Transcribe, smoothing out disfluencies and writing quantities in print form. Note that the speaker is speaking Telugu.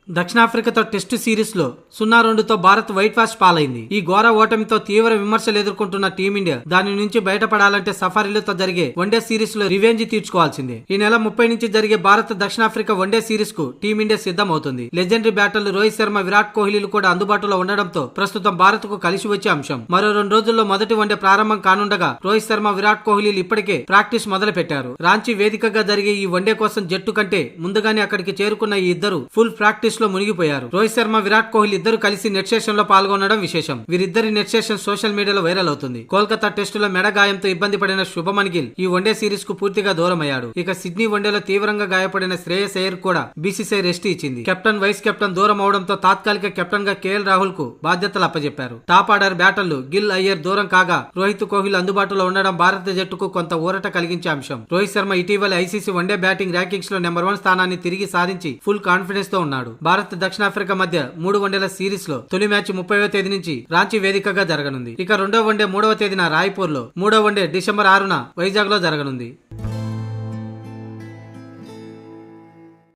దక్షిణాఫ్రికాతో టెస్టు సిరీస్ లో 0-2తో భారత్ వైట్ వాష్ పాలైంది. ఈ ఘోర ఓటమితో తీవ్ర విమర్శలు ఎదుర్కొంటున్న టీమిండియా దాని నుంచి బయటపడాలంటే సఫారీలతో జరిగే వన్డే సిరీస్ లో రివెంజ్ తీర్చుకోవాల్సిందే. ఈ నెల 30 నుంచి జరిగే భారత్ దక్షిణాఫ్రికా వన్డే సిరీస్ కు టీమిండియా సిద్ధమవుతుంది. లెజెండరీ బ్యాటర్లు రోహిత్ శర్మ, విరాట్ కోహ్లీలు కూడా అందుబాటులో ఉండడంతో ప్రస్తుతం భారత్ కు కలిసి వచ్చే అంశం. మరో 2 రోజుల్లో మొదటి వన్డే ప్రారంభం కానుండగా రోహిత్ శర్మ, విరాట్ కోహ్లీలు ఇప్పటికే ప్రాక్టీస్ మొదలు పెట్టారు. రాంచీ వేదికగా జరిగే ఈ వన్డే కోసం జట్టు కంటే ముందుగానే అక్కడికి చేరుకున్న ఈ ఇద్దరు ఫుల్ ప్రాక్టీస్ లో మునిగిపోయారు. రోహిత్ శర్మ, విరాట్ కోహ్లీ ఇద్దరు కలిసి నెట్ సెషన్ లో పాల్గొనడం విశేషం. వీరిద్దరి నెట్ సెషన్ సోషల్ మీడియాలో వైరల్ అవుతుంది. కోల్కతా టెస్టులో మెడ గాయంతో ఇబ్బంది పడిన శుభమన్ గిల్ ఈ వన్డే సిరీస్ కు పూర్తిగా దూరమయ్యాడు. ఇక సిడ్నీ వన్డేలో తీవ్రంగా గాయపడిన శ్రేయస్ అయ్యర్ కూడా బీసీసీఐ రెస్ట్ ఇచ్చింది. కెప్టెన్, వైస్ కెప్టెన్ దూరం అవడంతో తాత్కాలిక కెప్టెన్ గా కేఎల్ రాహుల్ కు బాధ్యతలు అప్పజెప్పారు. టాప్ ఆర్డర్ బ్యాటర్లు గిల్, అయ్యర్ దూరం కాగా రోహిత్, కోహ్లీ అందుబాటులో ఉండడం భారత జట్టుకు కొంత ఊరట కలిగించే అంశం. రోహిత్ శర్మ ఇటీవల ఐసీసీ వన్డే బ్యాటింగ్ ర్యాంకింగ్స్ లో నెంబర్ 1 స్థానాన్ని తిరిగి సాధించి ఫుల్ కాన్ఫిడెన్స్ తో ఉన్నాడు. భారత్ దక్షిణాఫ్రికా మధ్య 3 వన్డేల సిరీస్ లో తొలి మ్యాచ్ 30వ తేదీ నుంచి రాంచీ వేదికగా జరగనుంది. ఇక రెండో వన్డే 3వ తేదీన రాయ్పూర్ లో, మూడో వన్డే డిసెంబర్ 6న వైజాగ్ లో జరగనుంది.